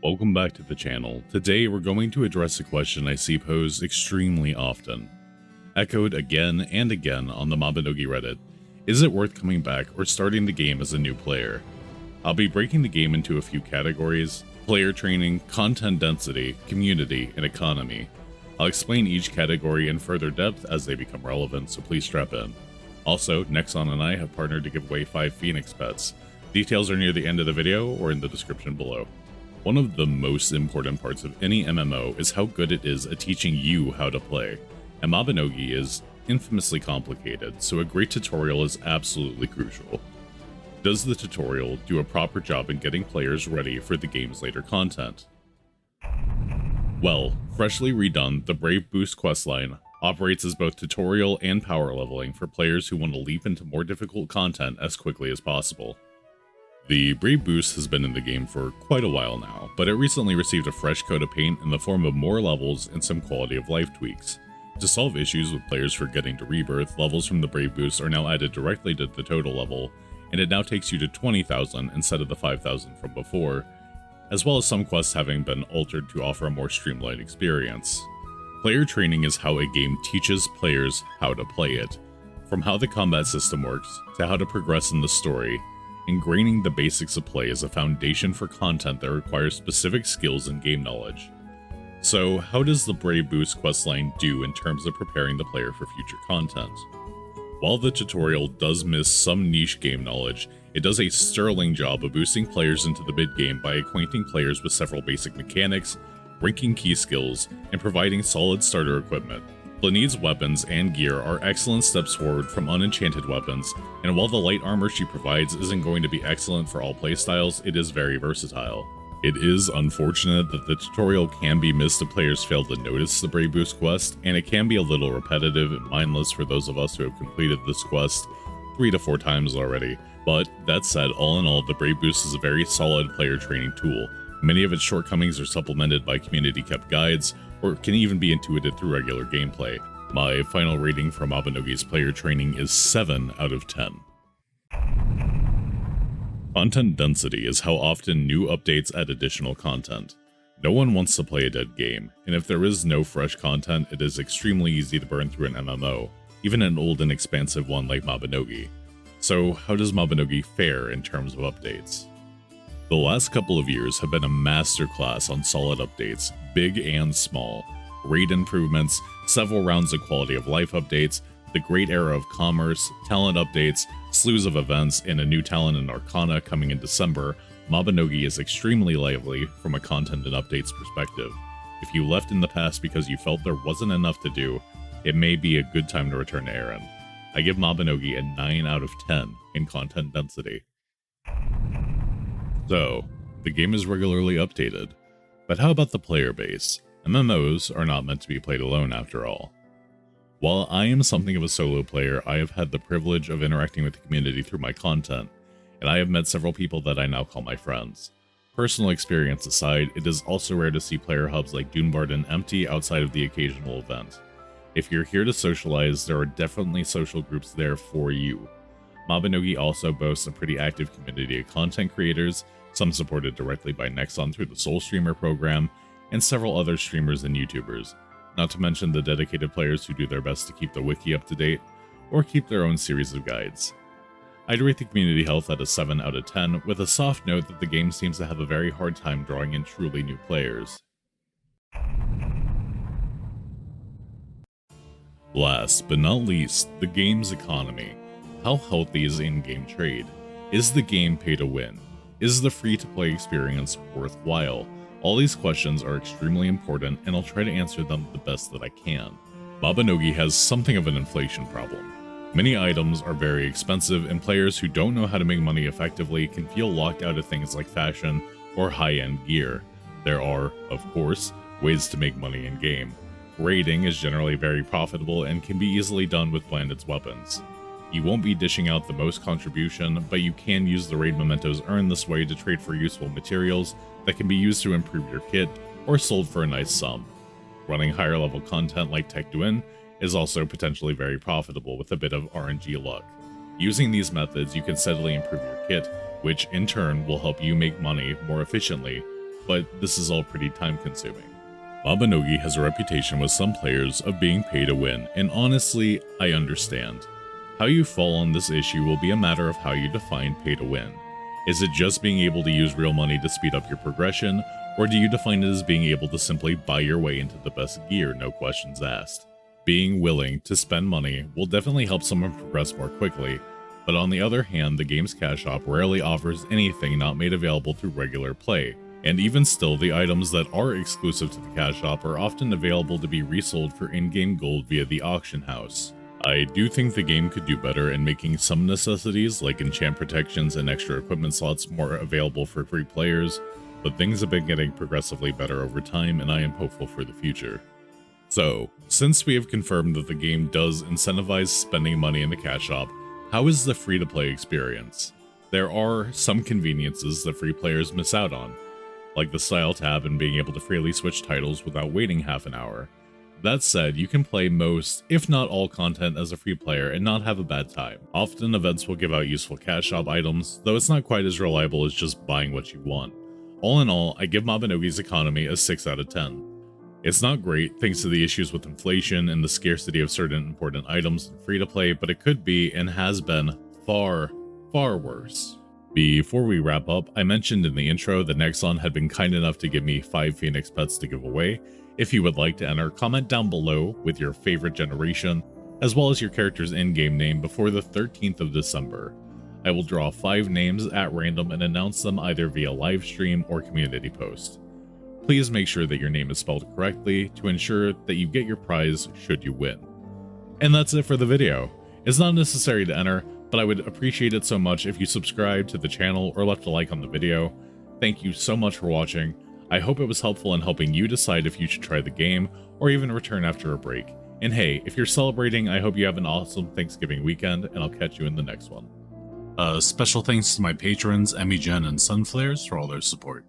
Welcome back to the channel. Today we're going to address a question I see posed extremely often, echoed again and again on the Mabinogi Reddit. Is it worth coming back or starting the game as a new player? I'll be breaking the game into a few categories: player training, content density, community, and economy. I'll explain each category in further depth as they become relevant, so please strap in. Also, Nexon and I have partnered to give away 5 Phoenix pets. Details are near the end of the video or in the description below. One of the most important parts of any MMO is how good it is at teaching you how to play, and Mabinogi is infamously complicated, so a great tutorial is absolutely crucial. Does the tutorial do a proper job in getting players ready for the game's later content? Well, freshly redone, the Brave Boost questline operates as both tutorial and power leveling for players who want to leap into more difficult content as quickly as possible. The Brave Boost has been in the game for quite a while now, but it recently received a fresh coat of paint in the form of more levels and some quality of life tweaks. To solve issues with players forgetting to rebirth, levels from the Brave Boost are now added directly to the total level, and it now takes you to 20,000 instead of the 5,000 from before, as well as some quests having been altered to offer a more streamlined experience. Player training is how a game teaches players how to play it, from how the combat system works to how to progress in the story. Ingraining the basics of play is a foundation for content that requires specific skills and game knowledge. So, how does the Brave Boost questline do in terms of preparing the player for future content? While the tutorial does miss some niche game knowledge, it does a sterling job of boosting players into the mid-game by acquainting players with several basic mechanics, ranking key skills, and providing solid starter equipment. Blaineed's weapons and gear are excellent steps forward from unenchanted weapons, and while the light armor she provides isn't going to be excellent for all playstyles, it is very versatile. It is unfortunate that the tutorial can be missed if players fail to notice the Brave Boost quest, and it can be a little repetitive and mindless for those of us who have completed this quest 3 to 4 times already. But that said, all in all, the Brave Boost is a very solid player training tool. Many of its shortcomings are supplemented by community-kept guides, or can even be intuited through regular gameplay. My final rating for Mabinogi's player training is 7 out of 10. Content density is how often new updates add additional content. No one wants to play a dead game, and if there is no fresh content, it is extremely easy to burn through an MMO, even an old and expansive one like Mabinogi. So how does Mabinogi fare in terms of updates? The last couple of years have been a masterclass on solid updates, big and small, raid improvements, several rounds of quality of life updates, the great era of commerce, talent updates, slews of events, and a new talent in Arcana coming in December. Mabinogi is extremely lively from a content and updates perspective. If you left in the past because you felt there wasn't enough to do, it may be a good time to return to Aaron. I give Mabinogi a 9 out of 10 in content density. So, the game is regularly updated, but how about the player base? MMOs are not meant to be played alone after all. While I am something of a solo player, I have had the privilege of interacting with the community through my content, and I have met several people that I now call my friends. Personal experience aside, it is also rare to see player hubs like Dunebarden empty outside of the occasional event. If you're here to socialize, there are definitely social groups there for you. Mabinogi also boasts a pretty active community of content creators, some supported directly by Nexon through the Soul Streamer program, and several other streamers and YouTubers, not to mention the dedicated players who do their best to keep the wiki up to date, or keep their own series of guides. I'd rate the community health at a 7 out of 10, with a soft note that the game seems to have a very hard time drawing in truly new players. Last but not least, the game's economy. How healthy is in-game trade? Is the game pay to win? Is the free-to-play experience worthwhile? All these questions are extremely important, and I'll try to answer them the best that I can. Mabinogi has something of an inflation problem. Many items are very expensive, and players who don't know how to make money effectively can feel locked out of things like fashion or high-end gear. There are, of course, ways to make money in-game. Raiding is generally very profitable and can be easily done with Blanded's weapons. You won't be dishing out the most contribution, but you can use the raid mementos earned this way to trade for useful materials that can be used to improve your kit or sold for a nice sum. Running higher level content like Tech Duin is also potentially very profitable with a bit of RNG luck. Using these methods, you can steadily improve your kit, which in turn will help you make money more efficiently but this is all pretty time consuming. Mabinogi has a reputation with some players of being pay to win, and honestly, I understand. How you fall on this issue will be a matter of how you define pay to win. Is it just being able to use real money to speed up your progression, or do you define it as being able to simply buy your way into the best gear, no questions asked? Being willing to spend money will definitely help someone progress more quickly, but on the other hand, the game's cash shop rarely offers anything not made available through regular play, and even still, the items that are exclusive to the cash shop are often available to be resold for in-game gold via the auction house. I do think the game could do better in making some necessities like enchant protections and extra equipment slots more available for free players, but things have been getting progressively better over time and I am hopeful for the future. So, since we have confirmed that the game does incentivize spending money in the cash shop, how is the free-to-play experience? There are some conveniences that free players miss out on, like the style tab and being able to freely switch titles without waiting half an hour. That said, you can play most, if not all, content as a free player and not have a bad time. Often events will give out useful cash shop items, though it's not quite as reliable as just buying what you want. All in all, I give Mabinogi's economy a 6 out of 10. It's not great thanks to the issues with inflation and the scarcity of certain important items in free-to-play, but it could be and has been far, far worse. Before we wrap up, I mentioned in the intro that Nexon had been kind enough to give me 5 Phoenix pets to give away. If you would like to enter, comment down below with your favorite generation, as well as your character's in-game name before the 13th of December. I will draw 5 names at random and announce them either via live stream or community post. Please make sure that your name is spelled correctly to ensure that you get your prize should you win. And that's it for the video. It's not necessary to enter, but I would appreciate it so much if you subscribed to the channel or left a like on the video. Thank you so much for watching. I hope it was helpful in helping you decide if you should try the game or even return after a break. And hey, if you're celebrating, I hope you have an awesome Thanksgiving weekend, and I'll catch you in the next one. Special thanks to my patrons, Emmy Jen and Sunflares, for all their support.